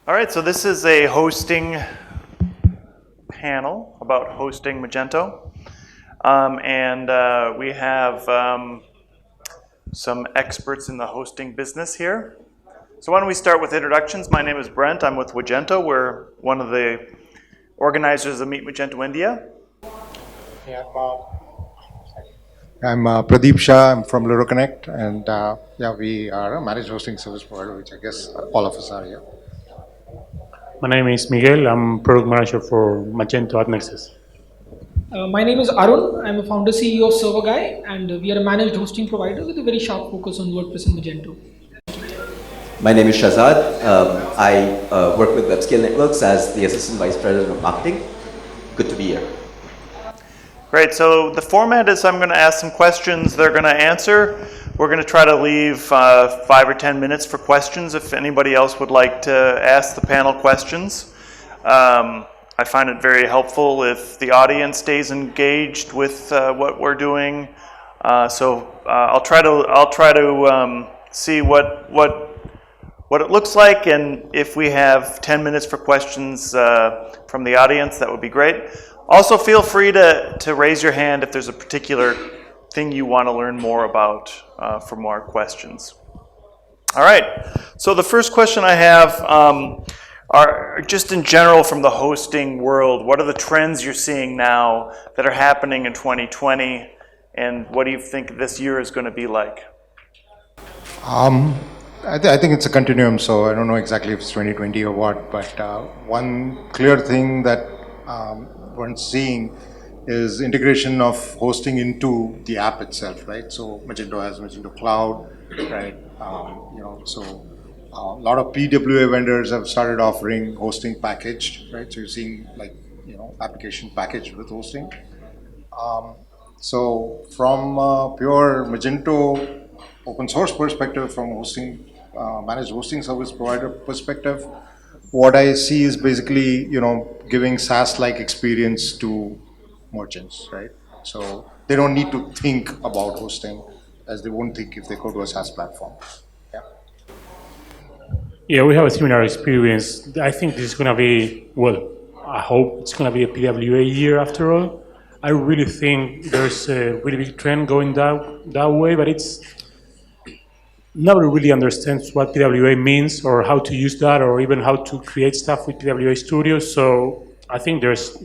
All right, so this is a hosting panel about hosting Magento. We have some experts in the hosting business here. So why don't we start with introductions? My name is Brent. I'm with Magento. We're one of the organizers of Meet Magento India. Yeah, I'm Pradip Shah. I'm from LudoConnect, and we are a managed hosting service provider, which I guess all of us are here. My name is Miguel. I'm product manager for Magento at Nexus. My name is Arun. I'm a founder CEO of ServerGuy, and we are a managed hosting provider with a very sharp focus on WordPress and Magento. My name is Shehzad. I work with WebScale Networks as the Assistant Vice President of Marketing. Good to be here. Great, so the format is I'm going to ask some questions, they're going to answer. We're going to try to leave 5 or 10 minutes for questions if anybody else would like to ask the panel questions. I find it very helpful if the audience stays engaged with what we're doing. So I'll try to see what it looks like, and if we have 10 minutes for questions from the audience, that would be great. Also, feel free to raise your hand if there's a particular thing you want to learn more about for more questions. All right, so the first question I have are just in general from the hosting world. What are the trends you're seeing now that are happening in 2020, and what do you think this year is going to be like? I think it's a continuum, so I don't know exactly if it's 2020 or what, but one clear thing that we're seeing is integration of hosting into the app itself, right? So Magento has Magento Cloud, right? So a lot of PWA vendors have started offering hosting packaged, right? So you're seeing application packaged with hosting. So from a pure Magento open source perspective, from hosting, managed hosting service provider perspective, what I see is basically, giving SaaS-like experience to merchants, right? So they don't need to think about hosting as they won't think if they go to a SaaS platform. Yeah, we have a similar experience. I think this is going to be, I hope it's going to be a PWA year after all. I really think there's a really big trend going that way, but it's nobody really understands what PWA means or how to use that or even how to create stuff with PWA Studio. So I think there's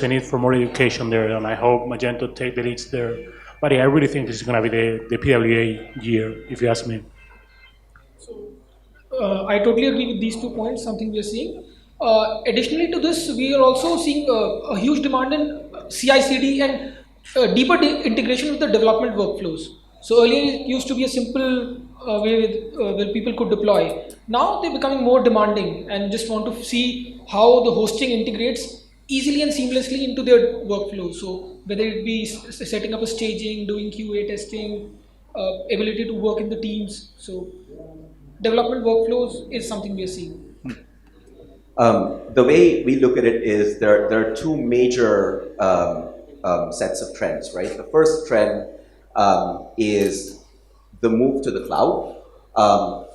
a need for more education there, and I hope Magento take the leads there. But yeah, I really think this is going to be the PWA year, if you ask me. So I totally agree with these 2 points, something we are seeing. Additionally to this, we are also seeing a huge demand in CI/CD and deeper integration with the development workflows. So earlier it used to be a simple way where people could deploy. Now they're becoming more demanding and just want to see how the hosting integrates easily and seamlessly into their workflow. So whether it be setting up a staging, doing QA testing, ability to work in the teams. So development workflows is something we are seeing. The way we look at it is there are 2 major sets of trends, right? The first trend is the move to the cloud.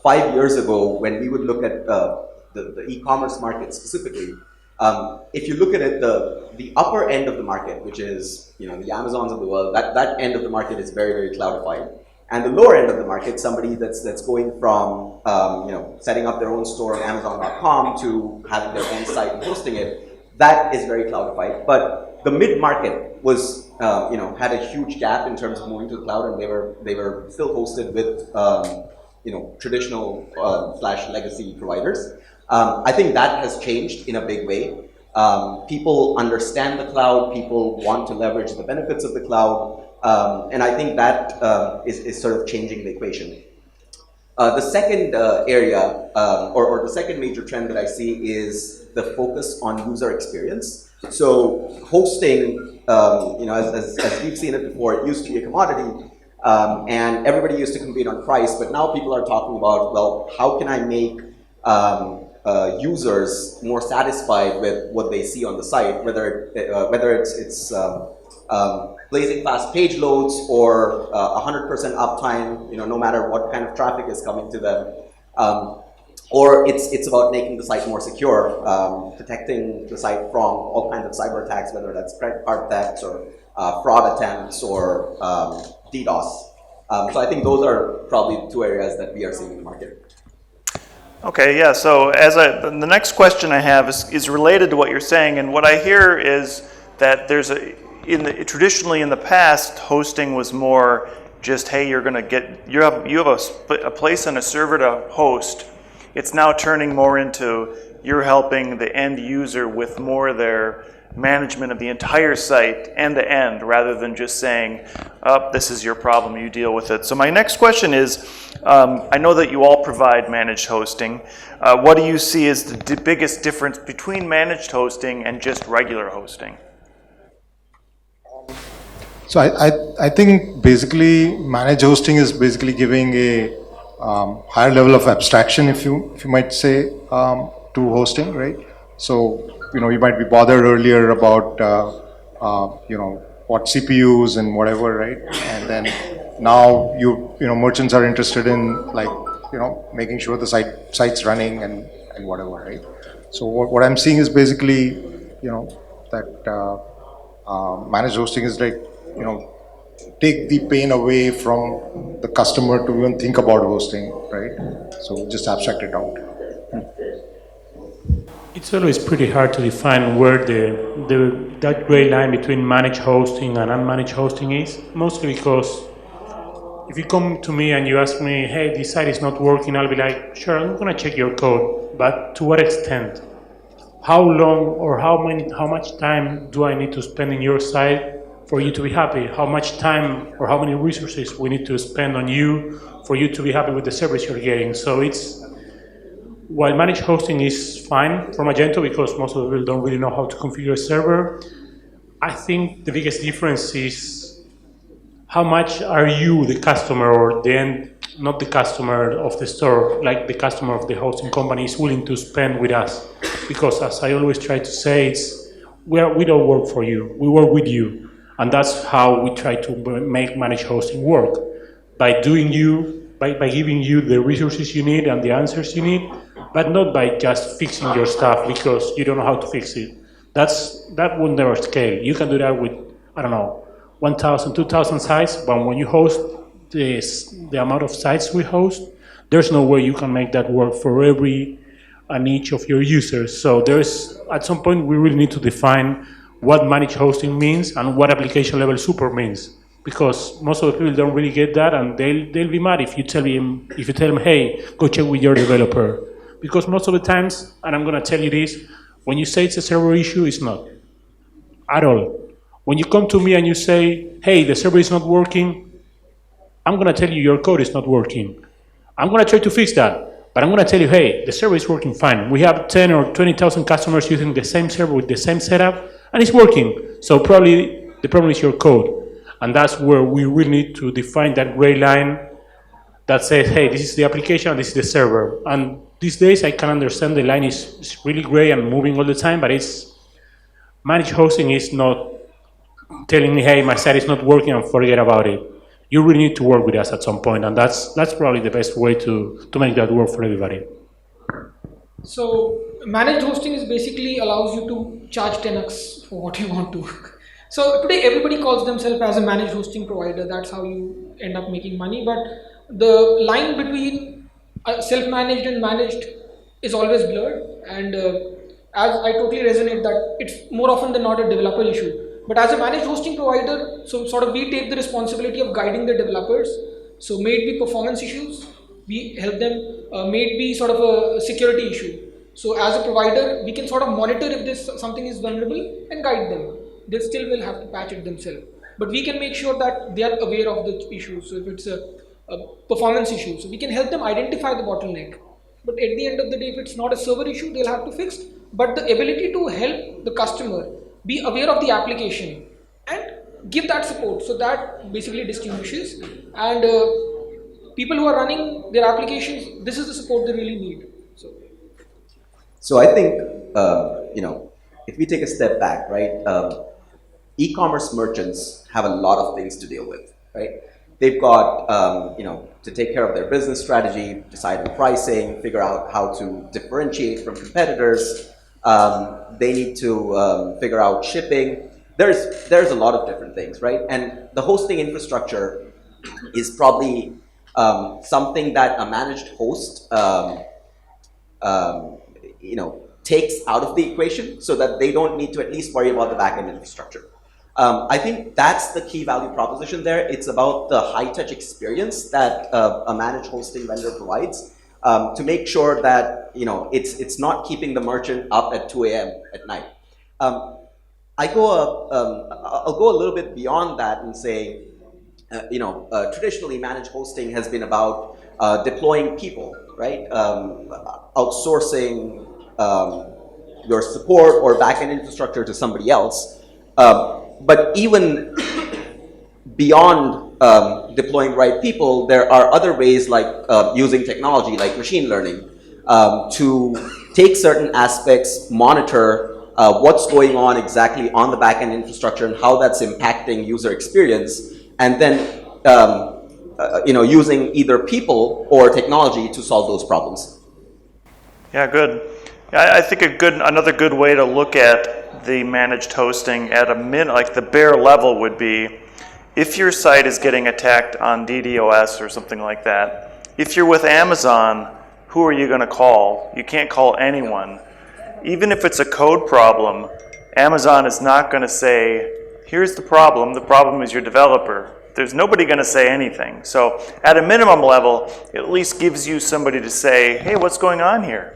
5 years ago, when we would look at the e-commerce market specifically, if you look at it, the upper end of the market, which is the Amazons of the world, that end of the market is very, very cloudified. And the lower end of the market, somebody that's going from setting up their own store on Amazon.com to having their own site and hosting it, that is very cloudified. But the mid-market was had a huge gap in terms of moving to the cloud, and they were still hosted with traditional / legacy providers. I think that has changed in a big way. People understand the cloud. People want to leverage the benefits of the cloud. And I think that is sort of changing the equation. The second area, or the second major trend that I see is the focus on user experience. So hosting, as we've seen it before, it used to be a commodity, and everybody used to compete on price. But now people are talking about, well, how can I make users more satisfied with what they see on the site, whether it's blazing fast page loads or 100% uptime, no matter what kind of traffic is coming to them. or it's about making the site more secure, protecting the site from all kinds of cyber attacks, whether that's credit card thefts or fraud attempts or DDoS. So I think those are probably the two areas that we are seeing in the market. Okay, yeah, so the next question I have is related to what you're saying, and what I hear is that there's traditionally in the past, hosting was more just, hey, you're gonna you have a place and a server to host. It's now turning more into you're helping the end user with more of their management of the entire site end to end, rather than just saying, oh, this is your problem, you deal with it. So my next question is, I know that you all provide managed hosting. What do you see as the biggest difference between managed hosting and just regular hosting? So I think basically managed hosting is basically giving a higher level of abstraction, if you might say, to hosting, right? So you might be bothered earlier about what CPUs and whatever, right? And then now merchants are interested in making sure the site's running and whatever, right? So what I'm seeing is basically that managed hosting is like take the pain away from the customer to even think about hosting, right? So just abstract it out. It's always pretty hard to define where that gray line between managed hosting and unmanaged hosting is, mostly because if you come to me and you ask me, hey, this site is not working, I'll be like, sure, I'm gonna check your code, but to what extent? How long or how much time do I need to spend in your site for you to be happy? How much time or how many resources we need to spend on you for you to be happy with the service you're getting? So while managed hosting is fine for Magento because most of the people don't really know how to configure a server, I think the biggest difference is how much are you, the customer, or the end, not the customer of the store, like the customer of the hosting company is willing to spend with us. Because as I always try to say, we don't work for you, we work with you. And that's how we try to make managed hosting work. By giving you the resources you need and the answers you need, but not by just fixing your stuff because you don't know how to fix it. That will never scale. You can do that with, 1,000, 2,000 sites, but when you host the amount of sites we host, there's no way you can make that work for every and each of your users. So at some point, we really need to define what managed hosting means and what application level support means. Because most of the people don't really get that, and they'll be mad if you tell them, hey, go check with your developer. Because most of the times, and I'm gonna tell you this, when you say it's a server issue, it's not. At all. When you come to me and you say, hey, the server is not working, I'm gonna tell you your code is not working. I'm gonna try to fix that, but I'm gonna tell you, hey, the server is working fine. We have 10 or 20,000 customers using the same server with the same setup, and it's working. So probably the problem is your code. And that's where we really need to define that gray line that says, hey, this is the application, this is the server. And these days I can understand the line is really gray and moving all the time, but managed hosting is not telling me, hey, my site is not working and forget about it. You really need to work with us at some point, and that's probably the best way to make that work for everybody. So managed hosting is basically allows you to charge 10x for what you want to. So today everybody calls themselves as a managed hosting provider. That's how you end up making money. But the line between self-managed and managed is always blurred. And as I totally resonate that it's more often than not a developer issue. But as a managed hosting provider, so sort of we take the responsibility of guiding the developers. So may it be performance issues, we help them, may it be sort of a security issue. So as a provider, we can sort of monitor if something is vulnerable and guide them. They still will have to patch it themselves. But we can make sure that they are aware of the issues. So if it's a performance issue, so we can help them identify the bottleneck. But at the end of the day, if it's not a server issue, they'll have to fix. But the ability to help the customer be aware of the application and give that support, so that basically distinguishes. And people who are running their applications, this is the support they really need. So I think, if we take a step back, right, e-commerce merchants have a lot of things to deal with, right? they've got, to take care of their business strategy, decide on pricing, figure out how to differentiate from competitors. They need to figure out shipping. There's a lot of different things, right? And the hosting infrastructure is probably something that a managed host, takes out of the equation so that they don't need to at least worry about the backend infrastructure. I think that's the key value proposition there. It's about the high-touch experience that a managed hosting vendor provides to make sure that it's not keeping the merchant up at 2 a.m. at night. I'll go a little bit beyond that and say, traditionally managed hosting has been about deploying people, right? Outsourcing your support or backend infrastructure to somebody else. But even beyond deploying the right people, there are other ways like using technology like machine learning to take certain aspects, monitor what's going on exactly on the backend infrastructure and how that's impacting user experience, and then using either people or technology to solve those problems. Yeah, good. I think another good way to look at the managed hosting at like the bare level would be, if your site is getting attacked on DDoS or something like that, if you're with Amazon, who are you going to call? You can't call anyone. Even if it's a code problem, Amazon is not going to say, here's the problem is your developer. There's nobody going to say anything. So at a minimum level, it at least gives you somebody to say, hey, what's going on here?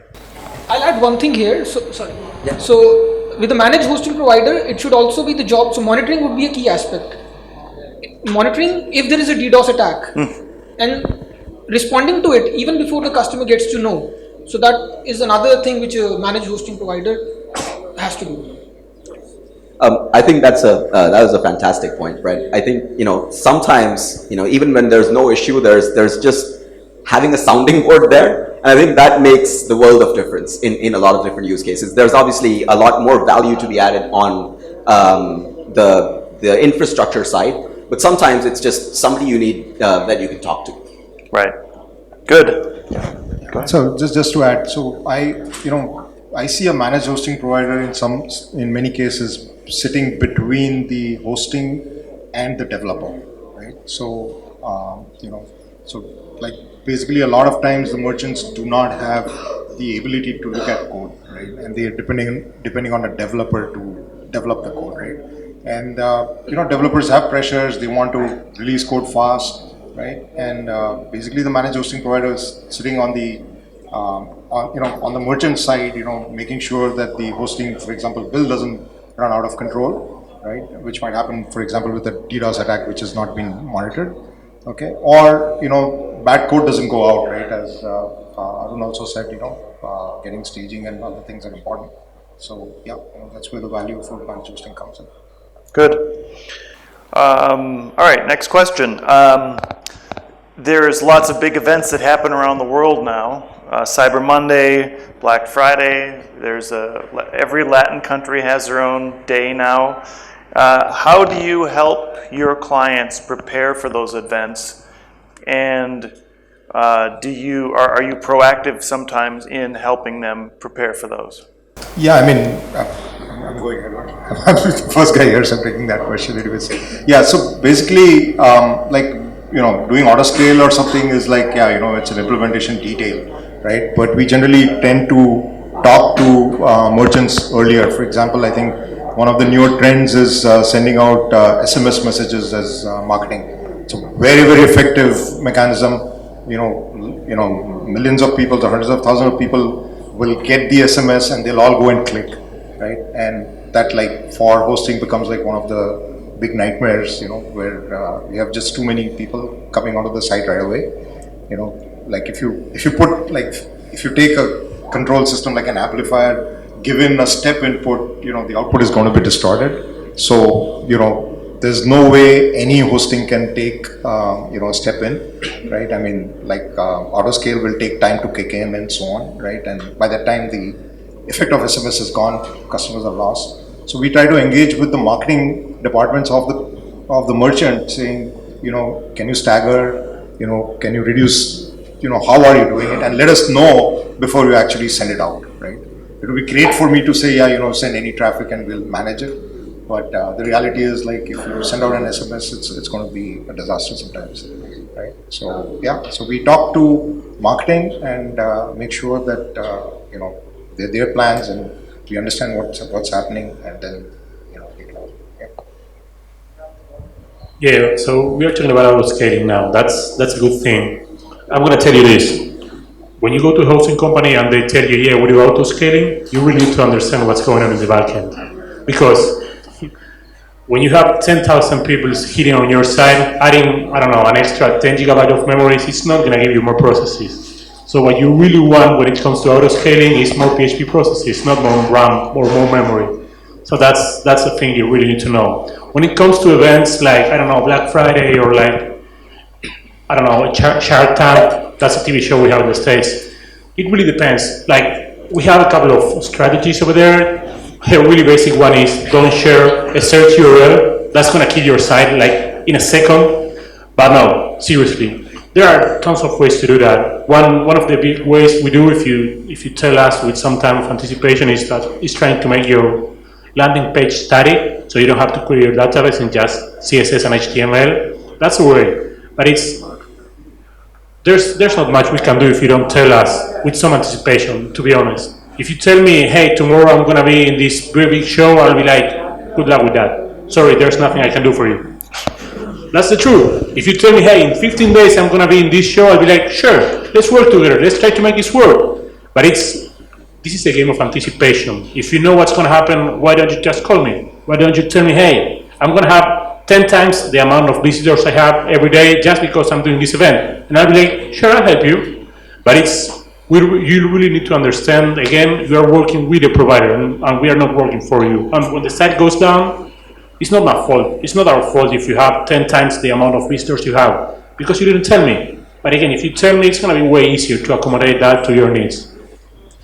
I'll add one thing here. Sorry. Yeah. So with the managed hosting provider, it should also be the job. So monitoring would be a key aspect. Monitoring if there is a DDoS attack and responding to it even before the customer gets to know. So that is another thing which a managed hosting provider has to do. I think that was a fantastic point, right? I think sometimes even when there's no issue, there's just having a sounding board there. And I think that makes the world of difference in a lot of different use cases. There's obviously a lot more value to be added on the infrastructure side, but sometimes it's just somebody you need that you can talk to. Right. Good. So just to add, so I see a managed hosting provider in many cases sitting between the hosting and the developer, right? So like basically a lot of times the merchants do not have the ability to look at code, right? And they are depending on a developer to develop the code, right? And developers have pressures; they want to release code fast, right? And basically the managed hosting provider is sitting on the on the merchant side, making sure that the hosting, for example, bill doesn't run out of control, right? Which might happen, for example, with a DDoS attack which has not been monitored, okay? Or bad code doesn't go out, right? As Arun also said, getting staging and other things are important. So yeah, that's where the value for managed hosting comes in. Good. All right, next question. There's lots of big events that happen around the world now. Cyber Monday, Black Friday. Every Latin country has their own day now. How do you help your clients prepare for those events? And are you proactive sometimes in helping them prepare for those? Yeah, I mean, I'm going ahead. I'm the first guy here, so I'm taking that question. Anyways, yeah. So basically, doing auto scale or something is like, it's an implementation detail, right? But we generally tend to talk to merchants earlier. For example, I think one of the newer trends is sending out SMS messages as marketing. It's a very, very effective mechanism. Millions of people, hundreds of thousands of people will get the SMS and they'll all go and click, right? And that, like, for hosting becomes like one of the big nightmares, where we have just too many people coming onto the site right away. Like if you take a control system like an amplifier, given a step input, the output is going to be distorted. So, there's no way any hosting can take, a step in, right? I mean, like auto scale will take time to kick in and so on, right? And by that time, the effect of SMS is gone, customers are lost. So we try to engage with the marketing departments of the merchant, saying, can you stagger, can you reduce, how are you doing it, and let us know before you actually send it out, right? It would be great for me to say, yeah, send any traffic and we'll manage it. But the reality is, like, if you send out an SMS, it's going to be a disaster sometimes, right? So yeah, so we talk to marketing and make sure that their plans, and we understand what's happening, and then take it out. Yeah, so we are talking about auto scaling now. That's a good thing. I'm going to tell you this. When you go to a hosting company and they tell you, yeah, we do auto scaling, you really need to understand what's going on in the backend. Because when you have 10,000 people hitting on your side, adding, I don't know, an extra 10 gigabyte of memories, it's not going to give you more processes. So what you really want when it comes to auto scaling is more PHP processes, not more RAM or more memory. So that's the thing you really need to know. When it comes to events like, I don't know, Black Friday or like, I don't know, Shark Tank, that's a TV show we have in the States. It really depends. Like, we have a couple of strategies over there. A really basic one is don't share a search URL. That's going to kill your site like in a second. But no, seriously, there are tons of ways to do that. One of the big ways we do, if you tell us with some time of anticipation, is trying to make your landing page static, so you don't have to query your database in just CSS and HTML. That's a way, but there's not much we can do if you don't tell us with some anticipation, to be honest. If you tell me, hey, tomorrow I'm going to be in this very big show, I'll be like, good luck with that. Sorry, there's nothing I can do for you. That's the truth. If you tell me, hey, in 15 days I'm going to be in this show, I'll be like, sure, let's work together. Let's try to make this work. But this is a game of anticipation. If you know what's going to happen, why don't you just call me? Why don't you tell me, hey, I'm going to have 10 times the amount of visitors I have every day just because I'm doing this event. And I'll be like, sure, I'll help you. But you really need to understand, again, you are working with a provider and we are not working for you. And when the site goes down, it's not my fault. It's not our fault if you have 10 times the amount of visitors you have, because you didn't tell me. But again, if you tell me, it's going to be way easier to accommodate that to your needs.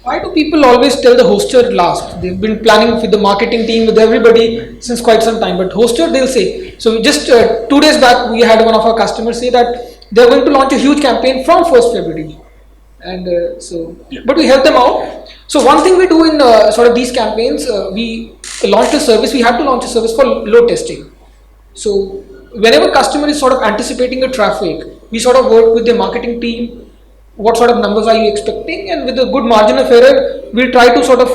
Why do people always tell the hoster last? They've been planning with the marketing team, with everybody since quite some time, but hoster, they'll say. So just 2 days back, we had one of our customers say that they're going to launch a huge campaign from 1st February. And but we help them out. So one thing we do in sort of these campaigns, we launched a service, we had to launch a service for load testing. So whenever customer is sort of anticipating a traffic, we sort of work with the marketing team, what sort of numbers are you expecting, and with a good margin of error, we'll try to sort of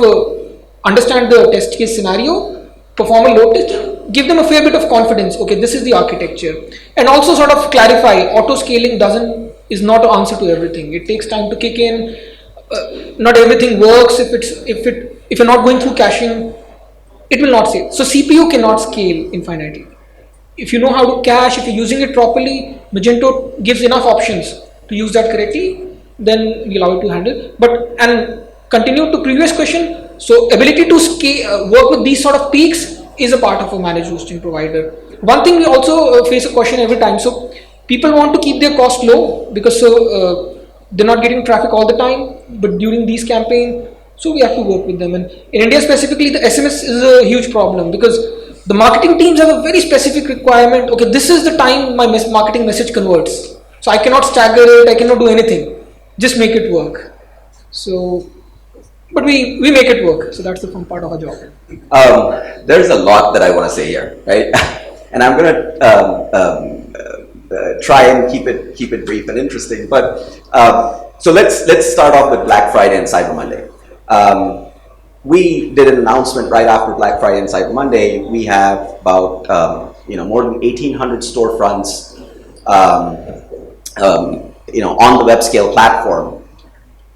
understand the test case scenario, perform a load test, give them a fair bit of confidence, okay, this is the architecture, and also sort of clarify, auto scaling is not the answer to everything. It takes time to kick in. Not everything works. If you're not going through caching, it will not scale. So CPU cannot scale infinitely. If you know how to cache, if you're using it properly, Magento gives enough options to use that correctly, then we allow it to handle. And continue to previous question. So ability to scale, work with these sort of peaks is a part of a managed hosting provider. One thing we also face a question every time. So people want to keep their cost low because they're not getting traffic all the time, but during these campaigns, so we have to work with them. And in India specifically, the SMS is a huge problem because the marketing teams have a very specific requirement. Okay, this is the time my marketing message converts. So I cannot stagger it, I cannot do anything. Just make it work. So, but we make it work. So that's the fun part of our job. There's a lot that I want to say here, right? And I'm going to try and keep it brief and interesting. But so let's start off with Black Friday and Cyber Monday. We did an announcement right after Black Friday and Cyber Monday. We have about more than 1,800 storefronts on the WebScale platform,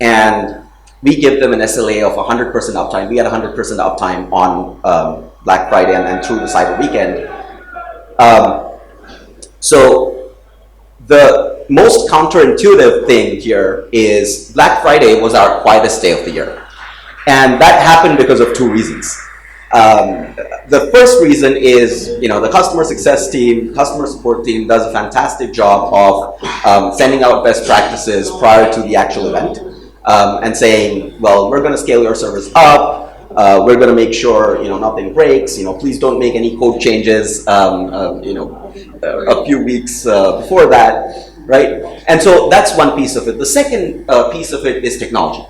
and we give them an SLA of 100% uptime. We had 100% uptime on Black Friday and through the Cyber Weekend. So the most counterintuitive thing here is Black Friday was our quietest day of the year. And that happened because of two reasons. The first reason is, the customer success team, customer support team does a fantastic job of sending out best practices prior to the actual event and saying, well, we're going to scale your servers up. We're going to make sure nothing breaks. Please don't make any code changes. A few weeks before that, right? And so that's one piece of it. The second piece of it is technology.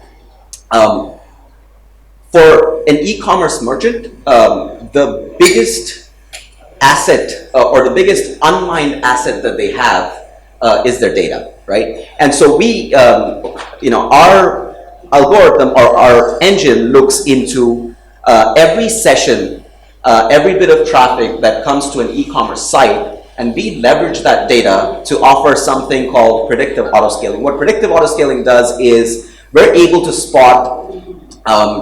For an e-commerce merchant, the biggest asset or the biggest unmined asset that they have is their data, right? And so we, our algorithm or our engine looks into every session, every bit of traffic that comes to an e-commerce site, and we leverage that data to offer something called predictive autoscaling. What predictive autoscaling does is we're able to spot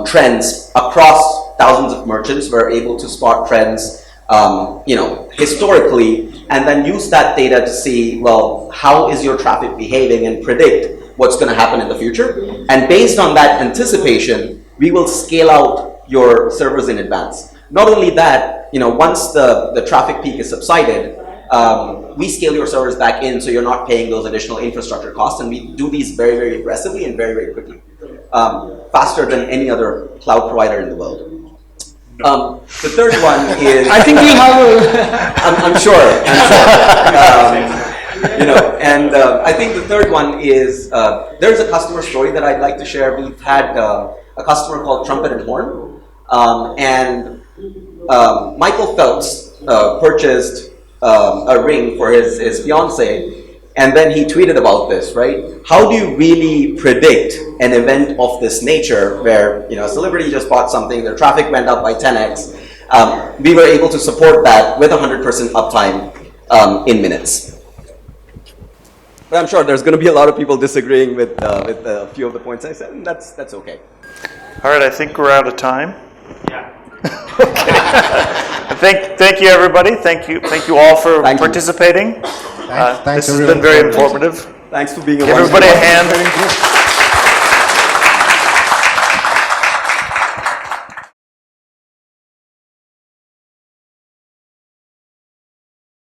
trends across thousands of merchants. We're able to spot trends, historically, and then use that data to see, well, how is your traffic behaving and predict what's going to happen in the future. And based on that anticipation, we will scale out your servers in advance. Not only that, once the traffic peak is subsided, we scale your servers back in so you're not paying those additional infrastructure costs, and we do these very, very aggressively and very, very quickly. Faster than any other cloud provider in the world. The third one is... I think we'll have I'm sure. I think the third one is, there's a customer story that I'd like to share. We've had a customer called Trumpet and Horn, and Michael Phelps purchased a ring for his fiance, and then he tweeted about this, right? How do you really predict an event of this nature where, a celebrity just bought something, their traffic went up by 10x. We were able to support that with 100% uptime in minutes. But I'm sure there's going to be a lot of people disagreeing with a few of the points I said, and that's okay. All right, I think we're out of time. Yeah. Thank you, everybody. Thank you all for participating. Thanks, this has everyone. been very informative. Thanks for being a Give everybody a hand.